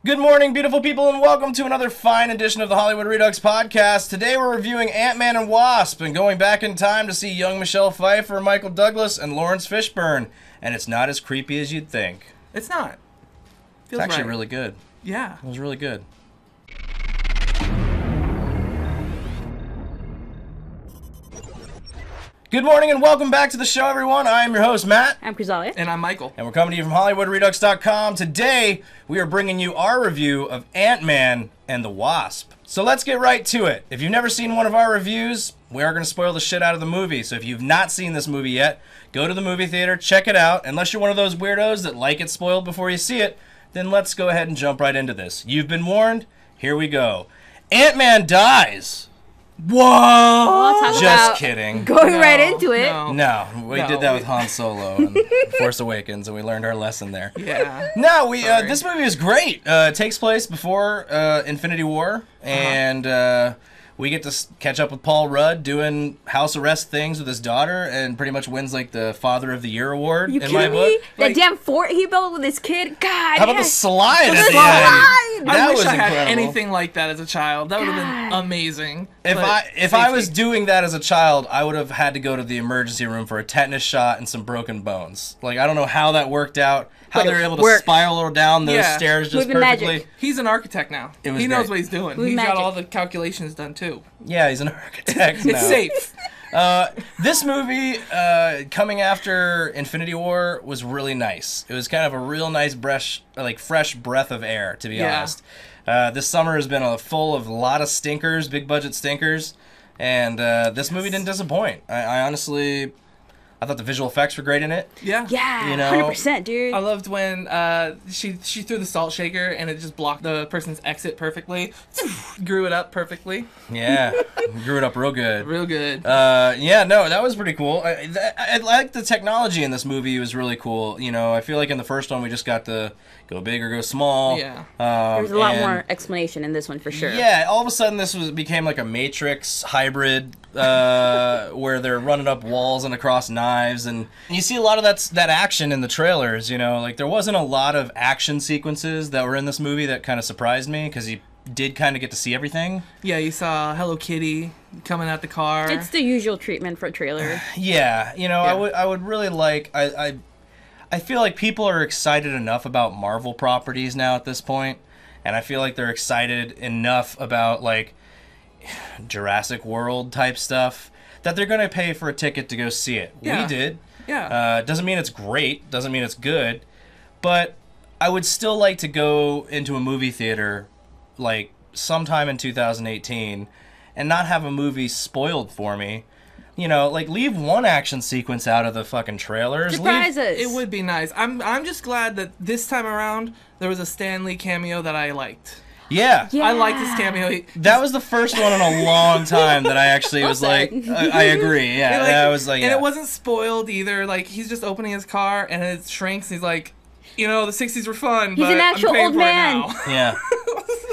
Good morning, beautiful people, and welcome to another fine edition of the Hollywood Redux podcast. Today we're reviewing Ant-Man and Wasp and going back in time to see young Michelle Pfeiffer, Michael Douglas, and Lawrence Fishburne. And it's not as creepy as you'd think. It's not. It's Feels actually right. really good. Yeah. It was really good. Good morning and welcome back to the show, everyone. I am your host, Matt. I'm Kryzzalia. And I'm Michael. And we're coming to you from HollywoodRedux.com. Today, we are bringing you our review of Ant-Man and the Wasp. So let's get right to it. If you've never seen one of our reviews, we are going to spoil the shit out of the movie. So if you've not seen this movie yet, go to the movie theater, check it out. Unless you're one of those weirdos that like it spoiled before you see it, then let's go ahead and jump right into this. You've been warned. Here we go. Ant-Man dies. Whoa! Just kidding. Going right into it. No, we did that with Han Solo and Force Awakens, and we learned our lesson there. Yeah. No, this movie is great. It takes place before Infinity War, and we get to catch up with Paul Rudd doing house arrest things with his daughter, and pretty much wins like the Father of the Year award. You in my kidding me? book. That damn fort he built with his kid. God. How about the slide at the end? slide! That I wish was I had incredible. anything like that as a child. That would have been amazing. If I was doing that as a child, I would have had to go to the emergency room for a tetanus shot and some broken bones. Like, I don't know how that worked out. How they were able to spiral down those stairs just Moving perfectly. magic. He's an architect now. It was he knows great. what he's doing. Moving He's got magic. all the calculations done too. Yeah, he's an architect now. It's safe. This movie, coming after Infinity War, was really nice. It was kind of a real nice, fresh breath of air, to be honest. This summer has been full of a lot of stinkers, big budget stinkers, and this movie didn't disappoint. I honestly, I thought the visual effects were great in it. Yeah. Yeah, You know, 100%, dude. I loved when she threw the salt shaker and it just blocked the person's exit perfectly. Grew it up perfectly. Yeah, grew it up real good. Real good. Yeah, no, that was pretty cool. I like the technology in this movie. It was really cool. You know, I feel like in the first one we just got the go big or go small. Yeah. There's a lot more explanation in this one for sure. Yeah, all of a sudden this became like a Matrix hybrid where they're running up walls and across knives, and you see a lot of that action in the trailers. You know, like there wasn't a lot of action sequences that were in this movie that kind of surprised me because you did kind of get to see everything. Yeah, you saw Hello Kitty coming out the car. It's the usual treatment for a trailer. Yeah, you know, Yeah. I would really like I feel like people are excited enough about Marvel properties now at this point, and I feel like they're excited enough about like Jurassic World type stuff that they're going to pay for a ticket to go see it. Yeah. We did. Yeah. Doesn't mean it's great, doesn't mean it's good, but I would still like to go into a movie theater like sometime in 2018 and not have a movie spoiled for me. You know, like leave one action sequence out of the fucking trailers. Surprise us. It would be nice. I'm just glad that this time around there was a Stan Lee cameo that I liked. Yeah. Yeah. I liked his cameo. That was the first one in a long time that I actually was like, I agree. Yeah, And, I was like, and yeah. it wasn't spoiled either. Like he's just opening his car and it shrinks. And he's like, you know, the '60s were fun. He's but an actual I'm paying old for man. It now. Yeah.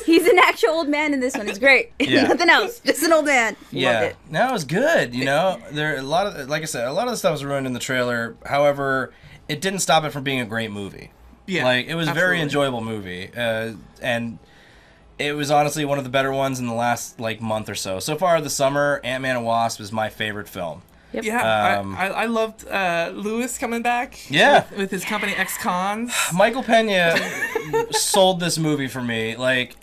He's an actual old man in this one. It's great. Yeah. Nothing else. Just an old man. Yeah, Loved it. no, it was good. You know, there a lot of, like I said, a lot of the stuff was ruined in the trailer. However, it didn't stop it from being a great movie. Yeah, like it was a very absolutely. enjoyable movie, and it was honestly one of the better ones in the last like month or so. So far, the summer, Ant-Man and Wasp is my favorite film. Yep. Yeah, I loved Lewis coming back. Yeah. with his company Ex-Cons. Michael Pena sold this movie for me. Like,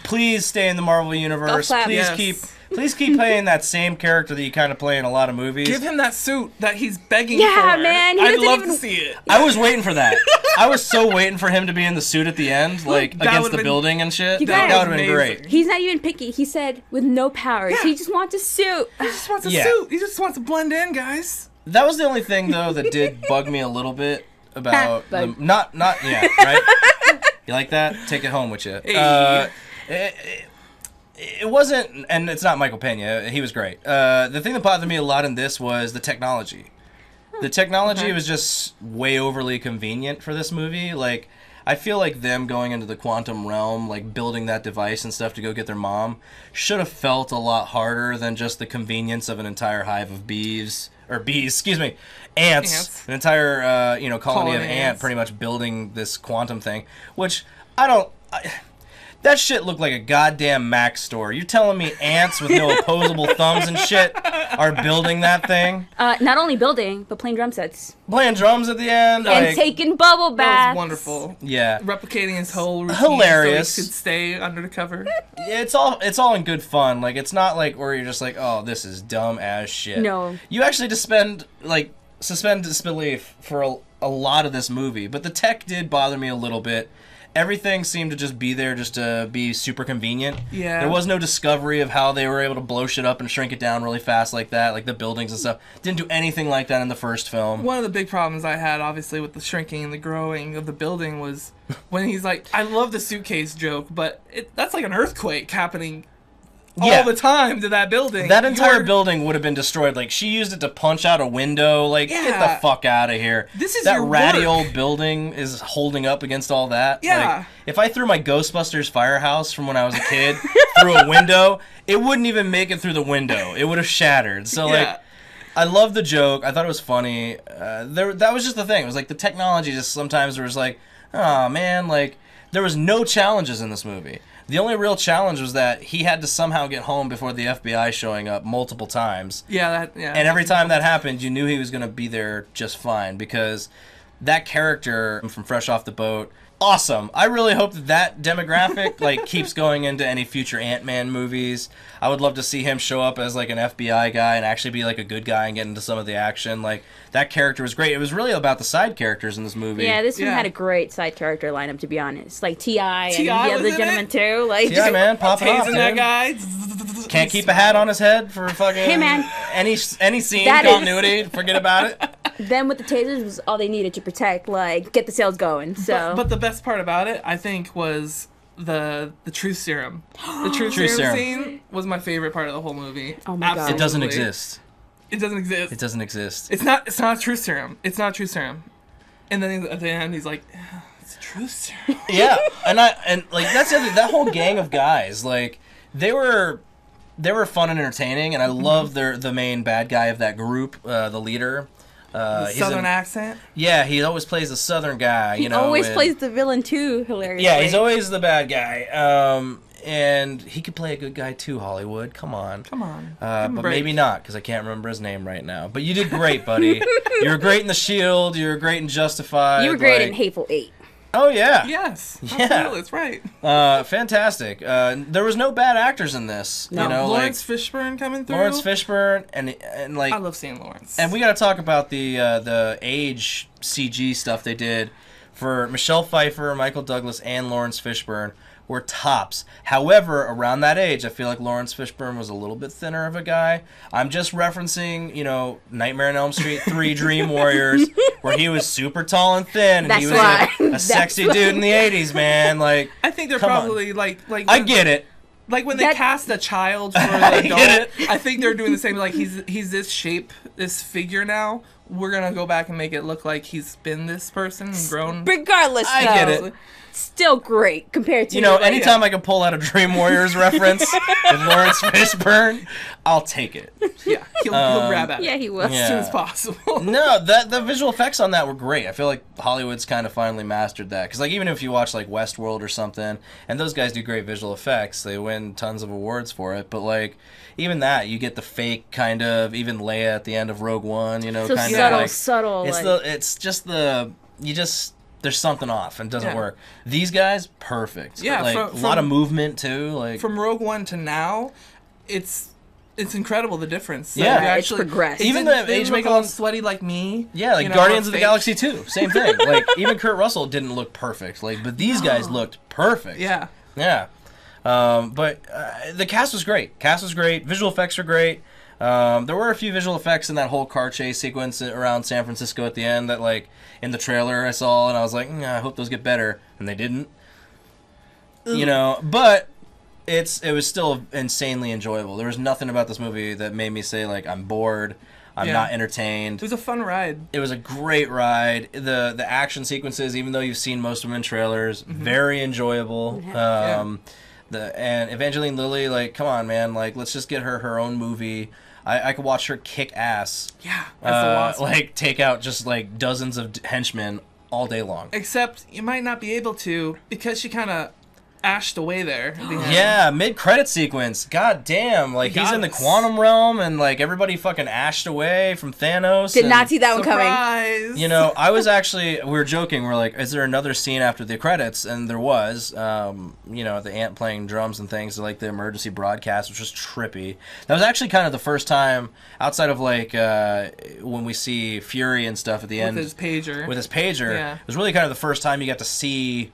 please stay in the Marvel universe. Go clap. Please Yes. keep playing that same character that you kind of play in a lot of movies. Give him that suit that he's begging Yeah, for. man, he I'd doesn't love even- to see it. I was waiting for that. I was so waiting for him to be in the suit at the end, like That against would've the been- building and shit. You That guys- would have been Amazing. great. He's not even picky. He said with no powers. He just wants a suit. He just wants a Yeah. suit. He just wants to blend in, guys. That was the only thing though that did bug me a little bit about the, Bug. not yeah, right? You like that? Take it home with you. Hey. It wasn't, and it's not Michael Pena. He was great. The thing that bothered me a lot in this was the technology. The technology Okay. was just way overly convenient for this movie. Like, I feel like them going into the quantum realm, like building that device and stuff to go get their mom, should have felt a lot harder than just the convenience of an entire hive of ants. Ants. An entire colony of Colony ant ants. pretty much building this quantum thing, which I don't. That shit looked like a goddamn Mac store. You're telling me ants with no opposable thumbs and shit are building that thing? Not only building, but playing drum sets. Playing drums at the end? And like, taking bubble That baths. was wonderful. yeah. Replicating his whole routine Hilarious. so he could stay under the cover. It's all in good fun. Like, it's not like where you're just like, oh, this is dumb as shit. No. You actually just suspend disbelief for a lot of this movie. But the tech did bother me a little bit. Everything seemed to just be there just to be super convenient. Yeah. There was no discovery of how they were able to blow shit up and shrink it down really fast like that, like the buildings and stuff. Didn't do anything like that in the first film. One of the big problems I had, obviously, with the shrinking and the growing of the building was when he's like, I love the suitcase joke, but that's like an earthquake happening all the time to that building. That entire building would have been destroyed. Like, she used it to punch out a window. Like, get the fuck out of here. This is that your ratty work. old building is holding up against all that. Yeah. Like, if I threw my Ghostbusters firehouse from when I was a kid through a window, it wouldn't even make it through the window. It would have shattered. So, like, I love the joke. I thought it was funny. That was just the thing. It was like the technology just sometimes was like, oh, man, like, there was no challenges in this movie. The only real challenge was that he had to somehow get home before the FBI showing up multiple times. Yeah. And every time that happened, you knew he was going to be there just fine because that character from Fresh Off the Boat, awesome. I really hope that demographic like keeps going into any future Ant-Man movies. I would love to see him show up as like an FBI guy and actually be like a good guy and get into some of the action. Like that character was great. It was really about the side characters in this movie. Yeah, this one had a great side character lineup, to be honest. Like T.I. and the was other in gentleman it? too. Like, Yeah, man, popping off, Tasing dude. that guy. Can't keep a hat on his head for fucking Hey, man. any scene That is- continuity. Forget about it. them with the tasers was all they needed to protect, like, get the sales going. So, But the best part about it, I think, was the truth serum. The truth serum scene was my favorite part of the whole movie. Oh my God. It doesn't exist. It doesn't exist. It doesn't exist. It's not a truth serum. It's not a truth serum. And then at the end, he's like, it's a truth serum. Yeah, and like that's the other, that whole gang of guys, like they were fun and entertaining, and I love the main bad guy of that group, the leader. He's Southern accent. Yeah, he always plays the Southern guy. he always plays the villain too, hilariously. Yeah, he's always the bad guy. And he could play a good guy too, Hollywood. Come on. Come on. But maybe not, because I can't remember his name right now. But you did great, buddy. You were great in The Shield. You were great in Justified. You were great in Hateful Eight. Oh, yeah. Yes. Yeah. Absolutely, that's right. Fantastic. There was no bad actors in this. No. You know, Lawrence Fishburne coming through. Lawrence Fishburne and like I love seeing Lawrence. and we got to talk about the age CG stuff they did for Michelle Pfeiffer, Michael Douglas, and Lawrence Fishburne were tops. However, around that age, I feel like Lawrence Fishburne was a little bit thinner of a guy. I'm just referencing, Nightmare on Elm Street 3 Dream Warriors, where he was super tall and thin, and That's he was why. a sexy dude in the 80s, man. Like, I think they're come on. probably like I get it. Like when they That- cast a child for I the get adult, I think they're doing the same. Like he's this shape, this figure now. We're gonna go back and make it look like he's been this person and grown. Regardless, I though, get it. still great compared to Anytime I can pull out a Dream Warriors reference with Lawrence Fishburne, I'll take it. Yeah, he'll grab at it Yeah, he was. Yeah. as soon as possible. No, the visual effects on that were great. I feel like Hollywood's kind of finally mastered that. Because, like, even if you watch, like, Westworld or something, and those guys do great visual effects, they win tons of awards for it. But, like, even that, you get the fake kind of, even Leia at the end of Rogue One, So kind subtle, of like... subtle. There's something off and it doesn't Yeah. work. These guys, perfect. Yeah, like, a lot of movement, too. Like, From Rogue One to now, it's incredible the difference. Yeah. They It's actually progressed. Even didn't- the they age didn't look making all on- sweaty like me. yeah, like Guardians of the Galaxy 2, same thing. Like, even Kurt Russell didn't look perfect. Like, but these guys looked perfect. Yeah. Yeah. But the cast was great. Cast was great. Visual effects were great. There were a few visual effects in that whole car chase sequence around San Francisco at the end that, like, in the trailer I saw, and I was like, I hope those get better. And they didn't. But it was still insanely enjoyable. There was nothing about this movie that made me say, like, I'm bored. I'm not entertained. It was a fun ride. It was a great ride. The action sequences, even though you've seen most of them in trailers, very enjoyable. And Evangeline Lilly, like, come on, man, like, let's just get her own movie. I could watch her kick ass. Yeah, that's the Wasp. Like, take out just like dozens of henchmen all day long. Except you might not be able to because she kind of ashed away there. At the end. Yeah, mid-credit sequence. God damn, like he's in the quantum realm and like everybody fucking ashed away from Thanos. Did not see that one coming. Surprise! You know, I was actually, we were joking, we're like, is there another scene after the credits? And there was, you know, the ant playing drums and things, like the emergency broadcast, which was trippy. That was actually kind of the first time, outside of like, when we see Fury and stuff at the end. With his pager. With his pager. Yeah. It was really kind of the first time you got to see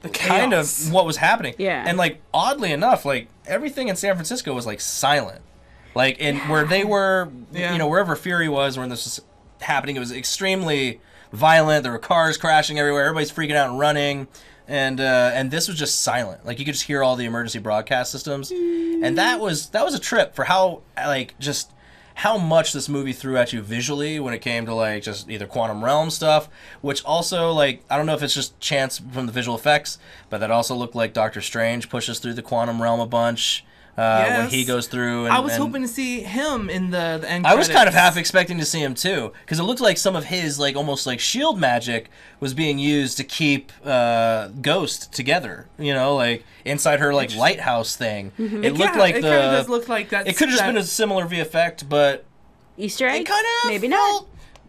The kind chaos. of what was happening. Yeah. And like, oddly enough, like, everything in San Francisco was like silent. Like, in where they were, Yeah. you know, wherever Fury was when this was happening, it was extremely violent. There were cars crashing everywhere. Everybody's freaking out and running. And this was just silent. Like, you could just hear all the emergency broadcast systems. And that was a trip for how, like, just how much this movie threw at you visually when it came to, like, just either quantum realm stuff, which also, like, I don't know if it's just chance from the visual effects, but that also looked like Doctor Strange pushes through the quantum realm a bunch. When he goes through. And, I was hoping to see him in the end I was credits. kind of half expecting to see him too, because it looked like some of his, like, almost like shield magic was being used to keep Ghost together. You know, like inside her like lighthouse thing. Mm-hmm. It looked like it the. kind of does look like that. It could have just been a similar VFX, but Easter egg? it kind of Maybe felt, not.